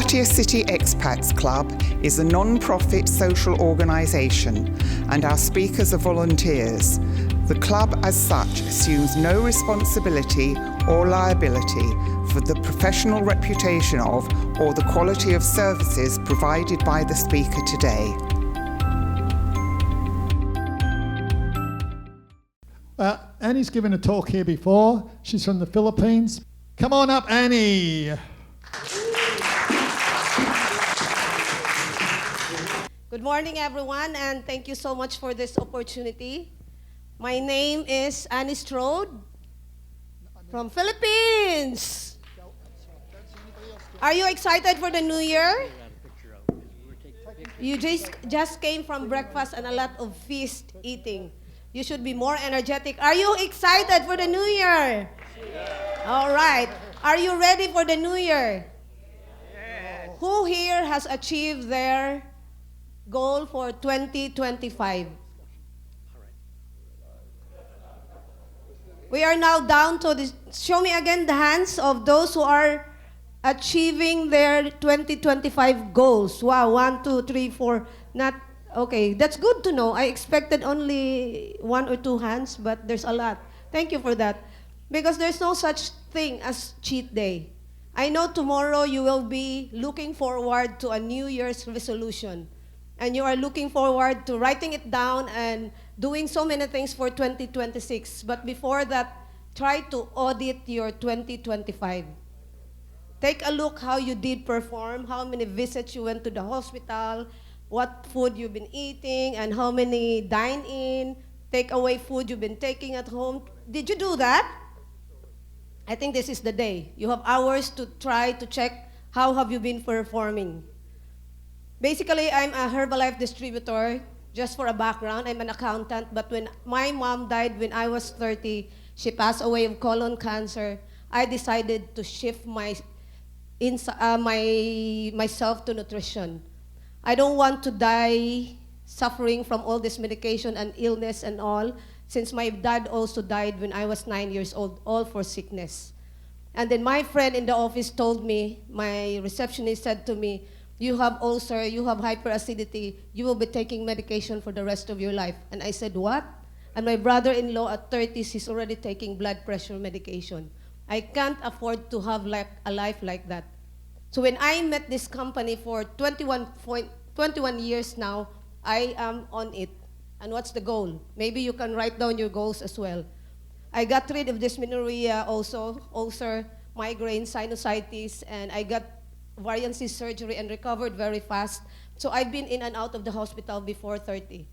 Pattaya City Expats Club is a non-profit social organisation and our speakers are volunteers. The club as such assumes no responsibility or liability for the professional reputation of or the quality of services provided by the speaker today. Annie's given a talk here before. She's from the Philippines. Come on up, Annie. Good morning, everyone, and thank you so much for this opportunity. My name is Annie Strode from Philippines. Are you excited for the new year? You just came from breakfast and a lot of feast eating. You should be more energetic. Are you excited for the new year? Yes. All right. Are you ready for the new year? Yes. Who here has achieved their goal for 2025? We are now down to this. Show me again the hands of those who are achieving their 2025 goals. Wow, 1, 2, 3, 4. Not okay. That's good to know. I expected only 1 or 2 hands, but there's a lot. Thank you for that. Because there's no such thing as cheat day. I know tomorrow you will be looking forward to a New Year's resolution. And you are looking forward to writing it down and doing so many things for 2026. But before that, try to audit your 2025. Take a look how you did perform, how many visits you went to the hospital, what food you've been eating, and how many dine-in, take-away food you've been taking at home. Did you do that? I think this is the day. You have hours to try to check how have you been performing. Basically, I'm a Herbalife distributor. Just for a background, I'm an accountant, but when my mom died when I was 30, she passed away of colon cancer, I decided to shift myself to nutrition. I don't want to die suffering from all this medication and illness and all, since my dad also died when I was 9 years old, all for sickness. And then my friend in the office told me, my receptionist said to me, you have ulcer, you have hyperacidity, you will be taking medication for the rest of your life. And I said, what? And my brother-in-law at 30s, he's already taking blood pressure medication. I can't afford to have a life like that. So when I met this company for 21 years now, I am on it. And what's the goal? Maybe you can write down your goals as well. I got rid of dysmenorrhea also, ulcer, migraine, sinusitis, and I got variancy surgery and recovered very fast. So I've been in and out of the hospital before 30.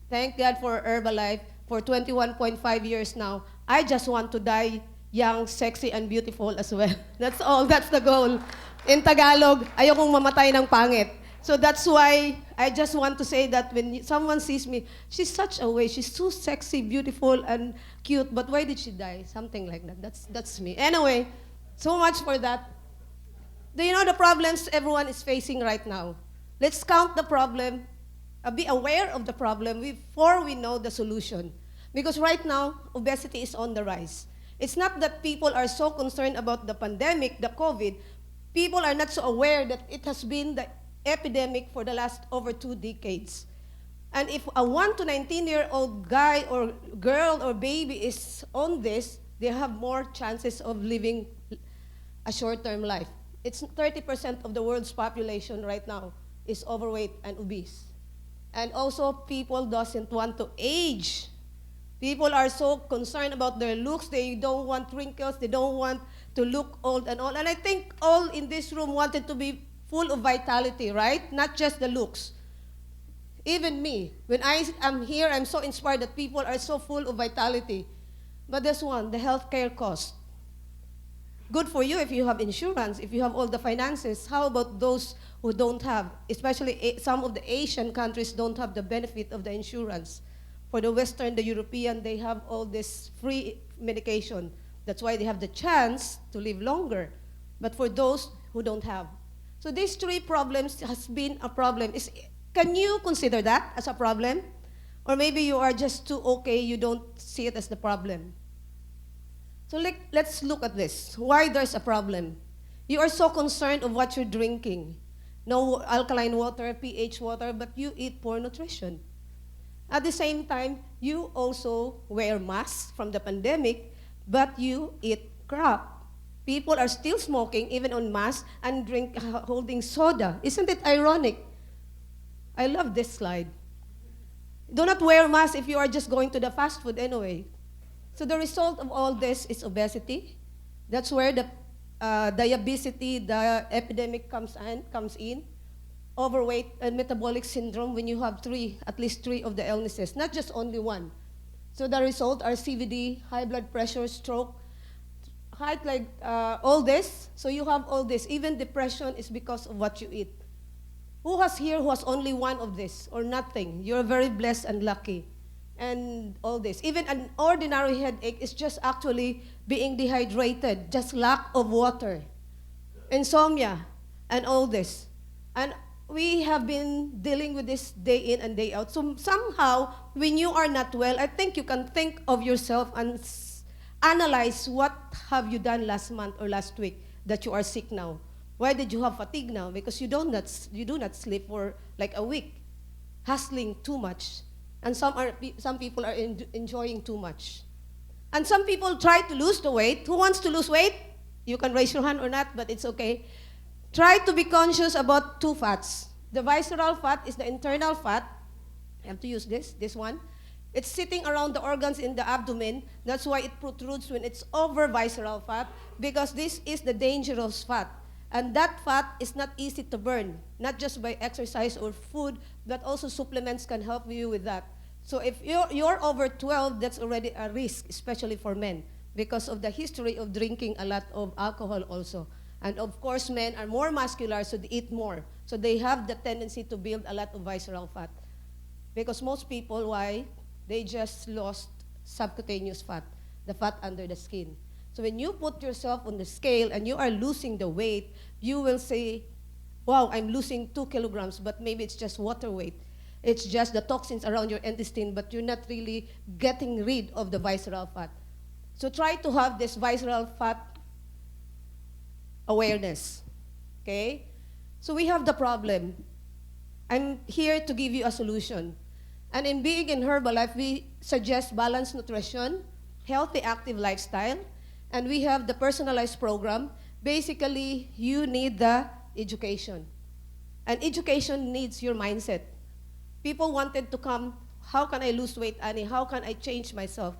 Thank God for Herbalife for 21.5 years now. I just want to die young, sexy, and beautiful as well. That's all. That's the goal. In Tagalog, ayokong mamatay ng pangit. So that's why I just want to say that when someone sees me, she's such a way. She's so sexy, beautiful, and cute. But why did she die? Something like that. That's me. Anyway, so much for that. Do you know the problems everyone is facing right now? Let's count the problem, be aware of the problem before we know the solution. Because right now, obesity is on the rise. It's not that people are so concerned about the pandemic, the COVID. People are not so aware that it has been the epidemic for the last over 2 decades. And if a 1 to 19-year-old guy or girl or baby is on this, they have more chances of living a short-term life. It's 30% of the world's population right now is overweight and obese. And also, people doesn't want to age. People are so concerned about their looks. They don't want wrinkles. They don't want to look old and all. And I think all in this room wanted to be full of vitality, right? Not just the looks. Even me, when I am here, I'm so inspired that people are so full of vitality. But this one, the healthcare cost. Good for you if you have insurance, if you have all the finances. How about those who don't have? Especially some of the Asian countries don't have the benefit of the insurance. For the Western, the European, they have all this free medication. That's why they have the chance to live longer. But for those who don't have. So these 3 problems has been a problem. Can you consider that as a problem? Or maybe you are just too okay, you don't see it as the problem. So let's look at this. Why there's a problem? You are so concerned of what you're drinking. No alkaline water, pH water, but you eat poor nutrition. At the same time, you also wear masks from the pandemic, but you eat crap. People are still smoking, even on masks, and holding soda. Isn't it ironic? I love this slide. Do not wear masks if you are just going to the fast food anyway. So the result of all this is obesity. That's where the diabetes, the epidemic comes in. Overweight and metabolic syndrome when you have at least three of the illnesses, not just only one. So the result are CVD, high blood pressure, stroke, all this. So you have all this. Even depression is because of what you eat. Who has only one of this or nothing? You're very blessed and lucky. And all this. Even an ordinary headache is just actually being dehydrated, just lack of water. Insomnia and all this. And we have been dealing with this day in and day out. So somehow, when you are not well, I think you can think of yourself and analyze what have you done last month or last week that you are sick now. Why did you have fatigue now? Because you do not sleep for like a week, hustling too much. And some people are enjoying too much. And some people try to lose the weight. Who wants to lose weight? You can raise your hand or not, but it's okay. Try to be conscious about two fats. The visceral fat is the internal fat. I have to use this one. It's sitting around the organs in the abdomen. That's why it protrudes when it's over visceral fat, because this is the dangerous fat. And that fat is not easy to burn, not just by exercise or food, but also supplements can help you with that. So if you're over 12, that's already a risk, especially for men, because of the history of drinking a lot of alcohol also. And of course, men are more muscular, so they eat more. So they have the tendency to build a lot of visceral fat. Because most people, why? They just lost subcutaneous fat, the fat under the skin. So when you put yourself on the scale and you are losing the weight, you will say, wow, I'm losing 2 kilograms, but maybe it's just water weight. It's just the toxins around your intestine, but you're not really getting rid of the visceral fat. So try to have this visceral fat awareness, okay? So we have the problem. I'm here to give you a solution. And in Being in Herbalife, we suggest balanced nutrition, healthy active lifestyle, and we have the personalized program. Basically, you need the education. And education needs your mindset. People wanted to come, how can I lose weight, Annie? How can I change myself?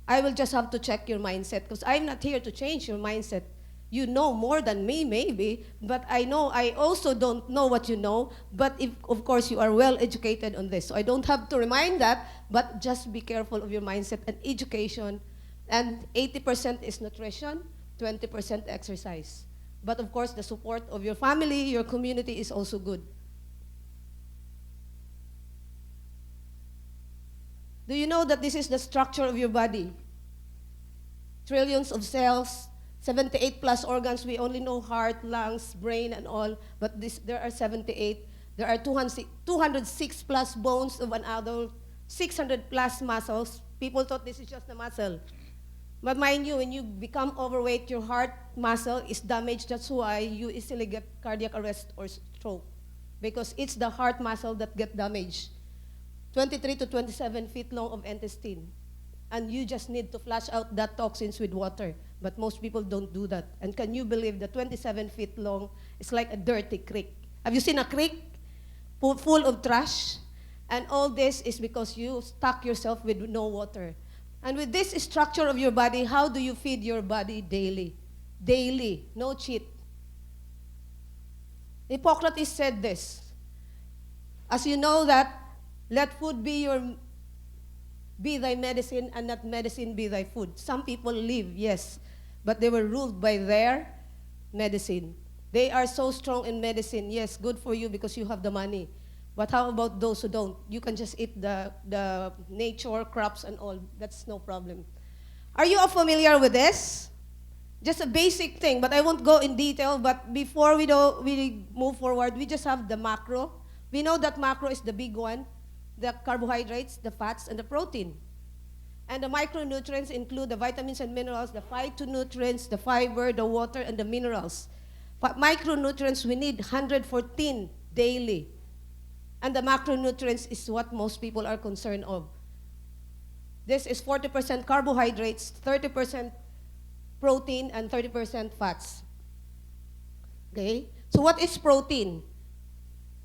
I will just have to check your mindset, because I'm not here to change your mindset. You know more than me, maybe, but I know I also don't know what you know, but if, of course, you are well educated on this. So I don't have to remind that, but just be careful of your mindset and education. And 80% is nutrition, 20% exercise. But of course, the support of your family, your community is also good. Do you know that this is the structure of your body? Trillions of cells, 78 plus organs. We only know heart, lungs, brain, and all, but there are 78. There are 206 plus bones of an adult, 600 plus muscles. People thought this is just a muscle. But mind you, when you become overweight, your heart muscle is damaged. That's why you easily get cardiac arrest or stroke, because it's the heart muscle that get damaged. 23 to 27 feet long of intestine. And you just need to flush out that toxins with water. But most people don't do that. And can you believe that 27 feet long is like a dirty creek? Have you seen a creek full of trash? And all this is because you stuck yourself with no water. And with this structure of your body, how do you feed your body daily? Daily, no cheat. Hippocrates said this. As you know that, let food be thy medicine, and not medicine be thy food. Some people live, yes, but they were ruled by their medicine. They are so strong in medicine. Yes, good for you because you have the money. But how about those who don't? You can just eat the nature, crops, and all. That's no problem. Are you all familiar with this? Just a basic thing, but I won't go in detail. But before we move forward, we just have the macro. We know that macro is the big one. The carbohydrates, the fats, and the protein. And the micronutrients include the vitamins and minerals, the phytonutrients, the fiber, the water, and the minerals. Micronutrients, we need 114 daily. And the macronutrients is what most people are concerned of. This is 40% carbohydrates, 30% protein, and 30% fats. Okay? So what is protein?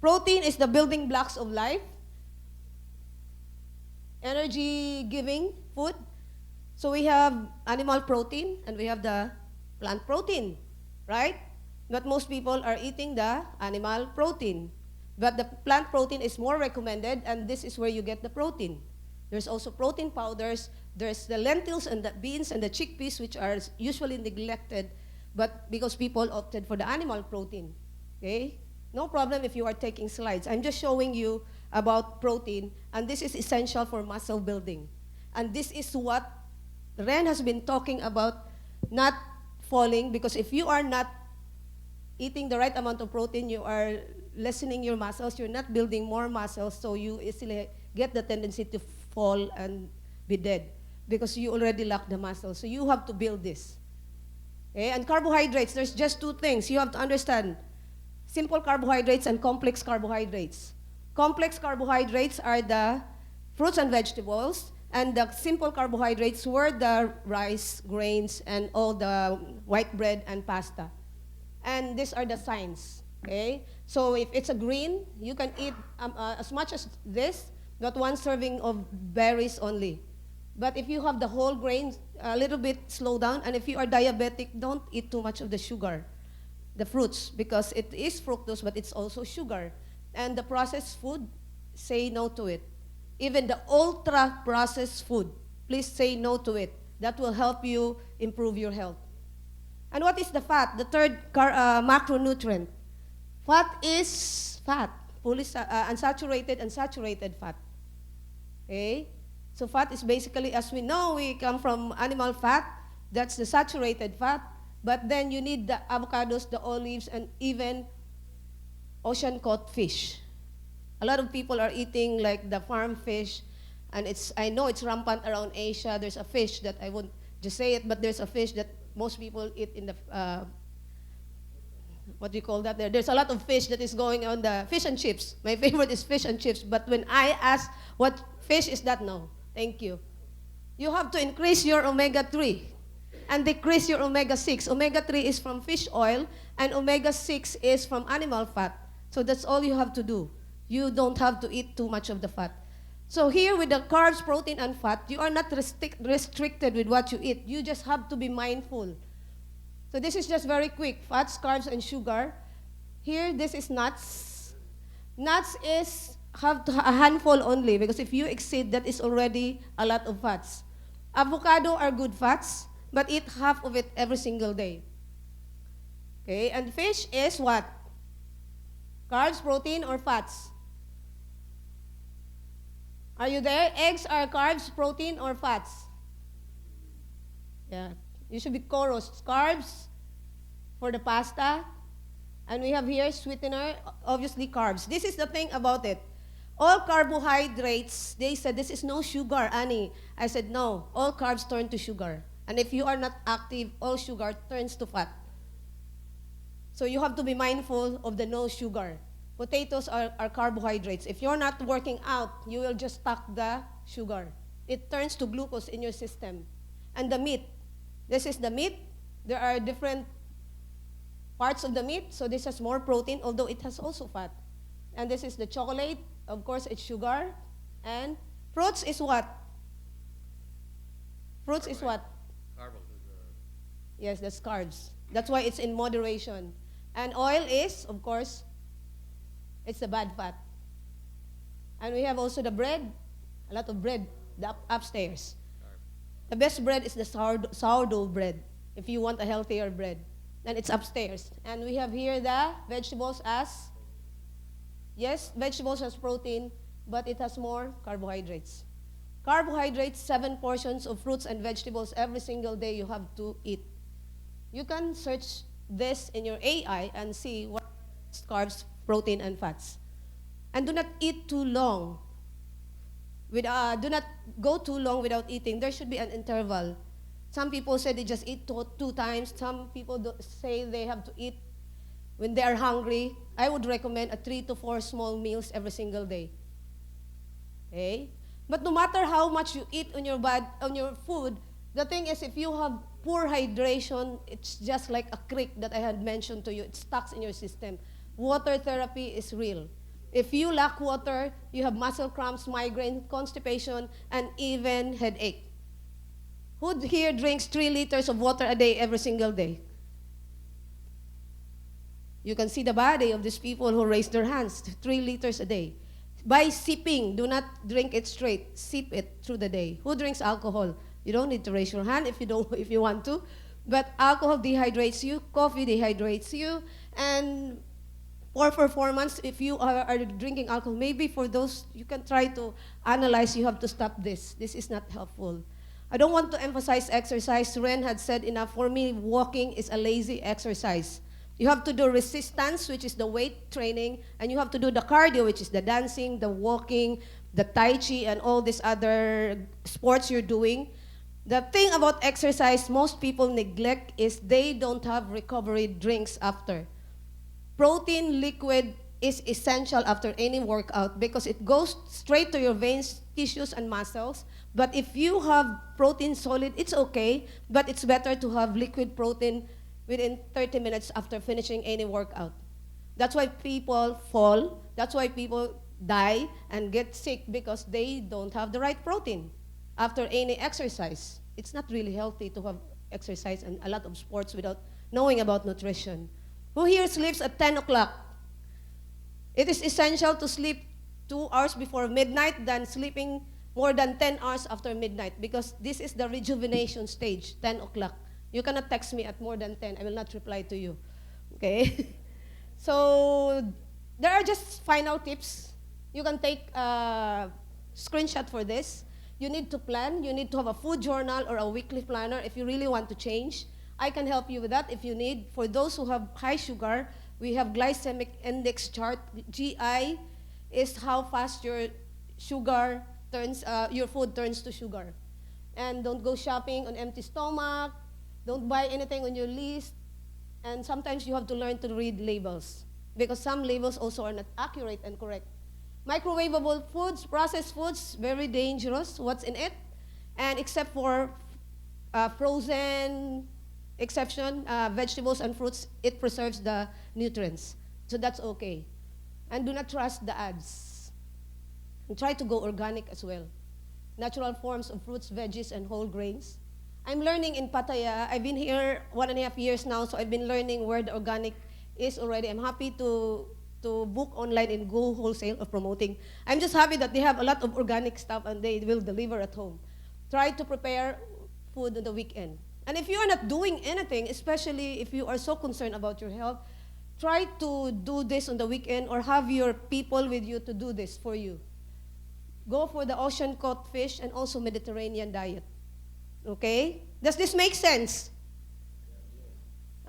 Protein is the building blocks of life, energy-giving food. So we have animal protein and we have the plant protein, right? But most people are eating the animal protein. But the plant protein is more recommended, and this is where you get the protein. There's also protein powders. There's the lentils and the beans and the chickpeas, which are usually neglected, but because people opted for the animal protein. Okay? No problem if you are taking slides. I'm just showing you about protein, and this is essential for muscle building. And this is what Ren has been talking about, not falling, because if you are not eating the right amount of protein, you are lessening your muscles, you're not building more muscles, so you easily get the tendency to fall and be dead because you already lack the muscle. So you have to build this. Okay? And carbohydrates, there's just two things you have to understand. Simple carbohydrates and complex carbohydrates. Complex carbohydrates are the fruits and vegetables, and the simple carbohydrates were the rice, grains, and all the white bread and pasta. And these are the signs. Okay? So if it's a green, you can eat as much as this, not one serving of berries only. But if you have the whole grains, a little bit slow down. And if you are diabetic, don't eat too much of the sugar, the fruits, because it is fructose, but it's also sugar. And the processed food, say no to it. Even the ultra-processed food, please say no to it. That will help you improve your health. And what is the fat? The third macronutrient. Fat is fat, fully unsaturated and saturated fat. Okay? So fat is basically, as we know, we come from animal fat. That's the saturated fat. But then you need the avocados, the olives, and even ocean-caught fish. A lot of people are eating like the farm fish, and I know it's rampant around Asia. There's a fish that I won't just say it, but there's a fish that most people eat in the what do you call that there? There's a lot of fish that is going on the fish and chips. My favorite is fish and chips. But when I ask what fish is that, no, thank you. You have to increase your omega-3 and decrease your omega-6. Omega-3 is from fish oil and omega-6 is from animal fat. So that's all you have to do. You don't have to eat too much of the fat. So here with the carbs, protein, and fat, you are not restricted with what you eat. You just have to be mindful. So this is just very quick, fats, carbs, and sugar. Here, this is nuts. Nuts is a handful only, because if you exceed, that is already a lot of fats. Avocado are good fats, but eat half of it every single day. Okay, and fish is what? Carbs, protein, or fats? Are you there? Eggs are carbs, protein, or fats? Yeah. You should be chorus. Carbs for the pasta. And we have here sweetener, obviously carbs. This is the thing about it. All carbohydrates, they said, this is no sugar, Annie. I said, no. All carbs turn to sugar. And if you are not active, all sugar turns to fat. So you have to be mindful of the no sugar. Potatoes are carbohydrates. If you're not working out, you will just stock the sugar. It turns to glucose in your system. And the meat. This is the meat. There are different parts of the meat, so this has more protein, although it has also fat. And this is the chocolate. Of course, it's sugar. And fruits is what? Fruits is what? Yes, that's carbs. That's why it's in moderation. And oil is, of course, it's the bad fat. And we have also the bread, a lot of bread, upstairs. The best bread is the sourdough bread, if you want a healthier bread. And it's upstairs. And we have here the vegetables as, yes, vegetables has protein, but it has more carbohydrates. Carbohydrates, 7 portions of fruits and vegetables every single day you have to eat. You can search this in your AI and see what carbs, protein, and fats. And do not eat too long. Do not go too long without eating. There should be an interval. Some people say they just eat two times. Some people say they have to eat when they are hungry, I would recommend a 3 to 4 small meals every single day. Okay? But no matter how much you eat on your food, the thing is, if you have poor hydration, it's just like a creek that I had mentioned to you. It stuck in your system. Water therapy is real. If you lack water, you have muscle cramps, migraine, constipation, and even headache. Who here drinks 3 liters of water a day every single day? You can see the body of these people who raise their hands, 3 liters a day. By sipping, do not drink it straight. Sip it through the day. Who drinks alcohol? You don't need to raise your hand if you want to. But alcohol dehydrates you, coffee dehydrates you, and for performance, if you are drinking alcohol, maybe for those, you can try to analyze, you have to stop this. This is not helpful. I don't want to emphasize exercise. Ren had said enough. For me, walking is a lazy exercise. You have to do resistance, which is the weight training, and you have to do the cardio, which is the dancing, the walking, the tai chi, and all these other sports you're doing. The thing about exercise most people neglect is they don't have recovery drinks after. Protein liquid is essential after any workout because it goes straight to your veins, tissues, and muscles. But if you have protein solid, it's okay, but it's better to have liquid protein within 30 minutes after finishing any workout. That's why people fall, that's why people die and get sick because they don't have the right protein after any exercise. It's not really healthy to have exercise and a lot of sports without knowing about nutrition. Who here sleeps at 10 o'clock? It is essential to sleep 2 hours before midnight than sleeping more than 10 hours after midnight because this is the rejuvenation stage, 10 o'clock. You cannot text me at more than 10. I will not reply to you. Okay? So there are just final tips. You can take a screenshot for this. You need to plan. You need to have a food journal or a weekly planner if you really want to change. I can help you with that if you need. For those who have high sugar, we have glycemic index chart. GI is how fast your sugar turns, your food turns to sugar. And don't go shopping on empty stomach. Don't buy anything on your list. And sometimes you have to learn to read labels because some labels also are not accurate and correct. Microwavable foods, processed foods, very dangerous. What's in it? And except for frozen exception, vegetables and fruits, it preserves the nutrients. So that's okay. And do not trust the ads. And try to go organic as well. Natural forms of fruits, veggies, and whole grains. I'm learning in Pattaya. I've been here 1.5 years now, so I've been learning where the organic is already. I'm happy to book online and go wholesale of promoting. I'm just happy that they have a lot of organic stuff and they will deliver at home. Try to prepare food on the weekend. And if you are not doing anything, especially if you are so concerned about your health, try to do this on the weekend or have your people with you to do this for you. Go for the ocean caught fish and also Mediterranean diet. Okay? Does this make sense?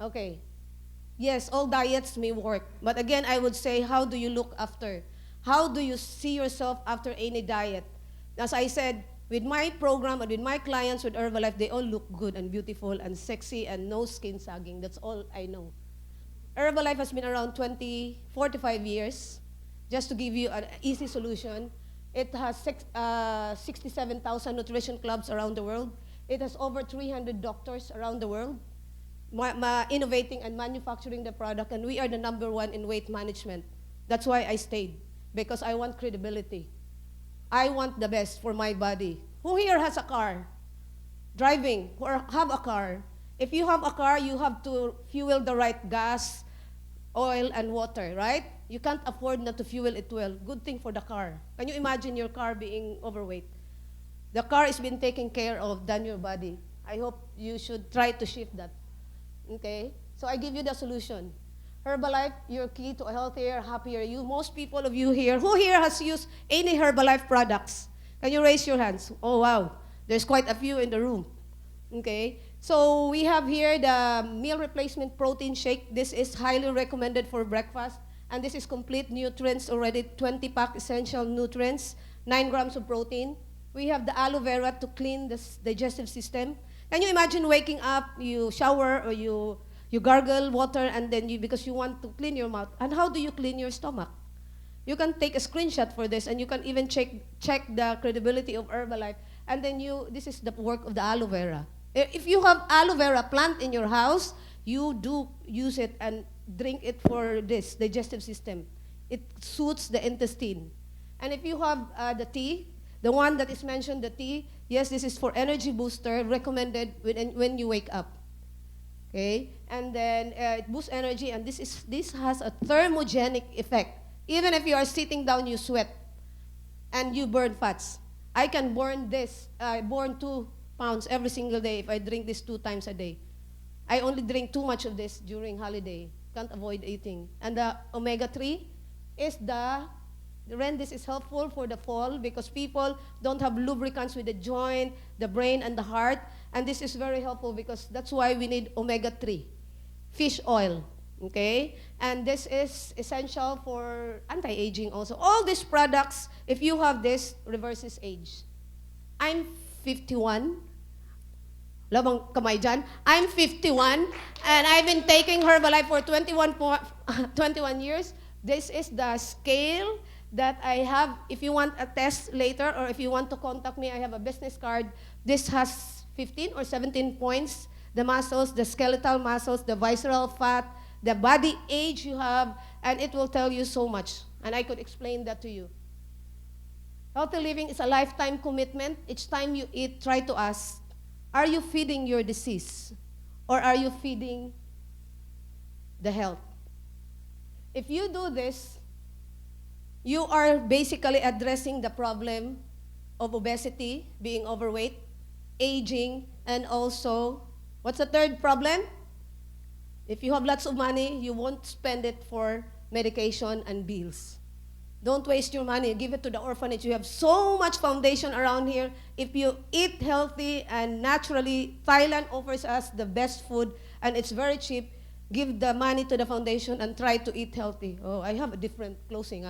Okay. Yes, all diets may work. But again, I would say, how do you look after? How do you see yourself after any diet? As I said, with my program and with my clients with Herbalife, they all look good and beautiful and sexy and no skin sagging. That's all I know. Herbalife has been around 45 years. Just to give you an easy solution, it has 67,000 nutrition clubs around the world. It has over 300 doctors around the world innovating and manufacturing the product, and we are the #1 in weight management. That's why I stayed, because I want credibility. I want the best for my body. Who here has a car? Driving, or have a car? If you have a car, you have to fuel the right gas, oil, and water, right? You can't afford not to fuel it well. Good thing for the car. Can you imagine your car being overweight? The car is being taken care of than your body. I hope you should try to shift that. Okay? So I give you the solution. Herbalife, your key to a healthier, happier you. Most people of you here, who here has used any Herbalife products? Can you raise your hands? Oh, wow. There's quite a few in the room. Okay? So we have here the meal replacement protein shake. This is highly recommended for breakfast. And this is complete nutrients already, 20-pack essential nutrients, 9 grams of protein. We have the aloe vera to clean the digestive system. Can you imagine waking up, you shower, or you You gargle water and then because you want to clean your mouth. And how do you clean your stomach? You can take a screenshot for this, and you can even check the credibility of Herbalife. And then this is the work of the aloe vera. If you have aloe vera plant in your house, you do use it and drink it for this digestive system. It soothes the intestine. And if you have the tea, the one that is mentioned, the tea, yes, this is for energy booster, recommended when you wake up. Okay, and then it boosts energy, and this has a thermogenic effect. Even if you are sitting down, you sweat, and you burn fats. I can burn 2 pounds every single day if I drink this 2 times a day. I only drink too much of this during holiday. Can't avoid eating. And the omega-3 is this is helpful for the fall because people don't have lubricants with the joint, the brain, and the heart. And this is very helpful because that's why we need omega-3. Fish oil, okay? And this is essential for anti-aging also. All these products, if you have this, reverses age. I'm 51. Labang kamay dyan. I'm 51, and I've been taking Herbalife for 21 years. This is the scale that I have. If you want a test later, or if you want to contact me, I have a business card. This has 15 or 17 points. The muscles, the skeletal muscles, the visceral fat, the body age you have, and it will tell you so much. And I could explain that to you. Healthy living is a lifetime commitment. Each time you eat, try to ask, are you feeding your disease? Or are you feeding the health? If you do this, you are basically addressing the problem of obesity, being overweight, aging, and also, what's the third problem? If you have lots of money, you won't spend it for medication and bills. Don't waste your money. Give it to the orphanage. You have so much foundation around here. If you eat healthy and naturally, Thailand offers us the best food, and it's very cheap. Give the money to the foundation and try to eat healthy. Oh, I have a different closing.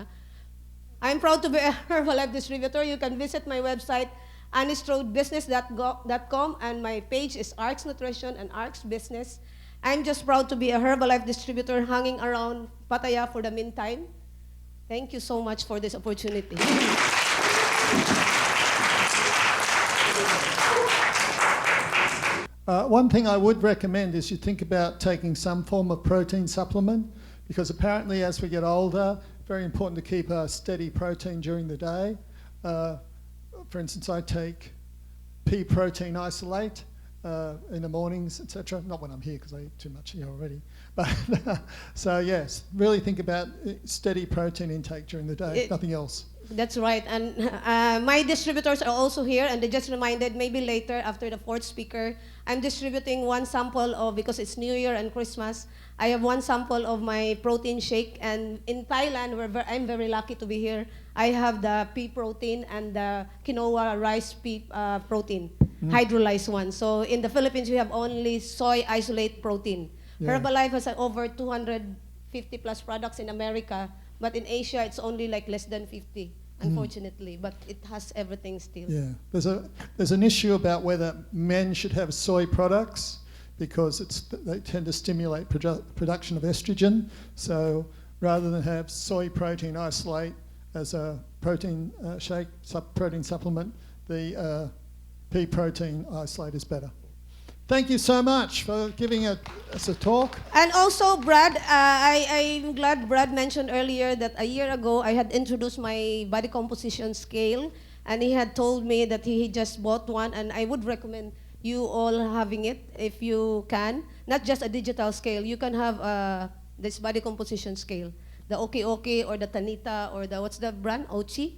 I'm proud to be a Herbalife distributor. You can visit my website, StrodeBusiness.com, and my page is ARCS Nutrition and ARCS Business. I'm just proud to be a Herbalife distributor hanging around Pattaya for the meantime. Thank you so much for this opportunity. One thing I would recommend is you think about taking some form of protein supplement, because apparently as we get older, very important to keep a steady protein during the day. For instance, I take pea protein isolate in the mornings, etc. Not when I'm here because I eat too much here already. But so yes, really think about steady protein intake during the day, nothing else. That's right. And my distributors are also here, and they just reminded maybe later after the fourth speaker, I'm distributing one sample of, because it's New Year and Christmas, I have one sample of my protein shake. And in Thailand, I'm very lucky to be here. I have the pea protein and the quinoa rice pea protein, hydrolyzed one. So in the Philippines, we have only soy isolate protein. Yeah. Herbalife has over 250 plus products in America, but in Asia, it's only like less than 50, unfortunately. But it has everything still. Yeah, there's an issue about whether men should have soy products because they tend to stimulate production of estrogen. So rather than have soy protein isolate as a protein shake, protein supplement, the pea protein isolate is better. Thank you so much for giving us a talk. And also, Brad, I'm glad Brad mentioned earlier that a year ago I had introduced my body composition scale, and he had told me that he just bought one, and I would recommend you all having it if you can. Not just a digital scale. You can have this body composition scale. The Oki or the Tanita or the, what's the brand? Ochi?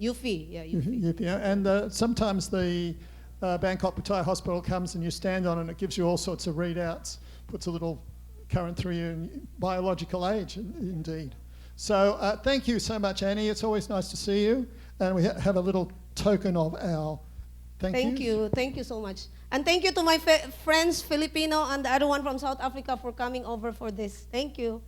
Eufy. Yeah, Eufy. Yeah. And sometimes the Bangkok Pattaya Hospital comes and you stand on it and it gives you all sorts of readouts, puts a little current through your biological age, indeed. So thank you so much, Annie. It's always nice to see you. And we have a little token of our thank you. Thank you so much. And thank you to my friends, Filipino, and the other one from South Africa for coming over for this. Thank you.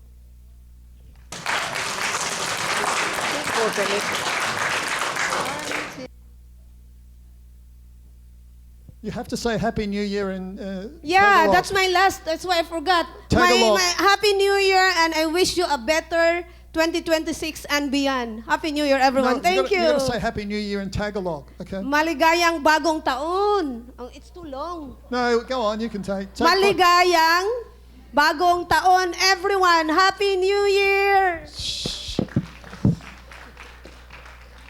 You have to say Happy New Year in Yeah, Tagalog. that's my last. That's why I forgot. Tagalog. My Happy New Year, and I wish you a better 2026 and beyond. Happy New Year, everyone. Thank you. You've got to say Happy New Year in Tagalog, okay? Maligayang bagong taon. Oh, it's too long. No, go on, you can take Maligayang bagong taon, everyone. Happy New Year.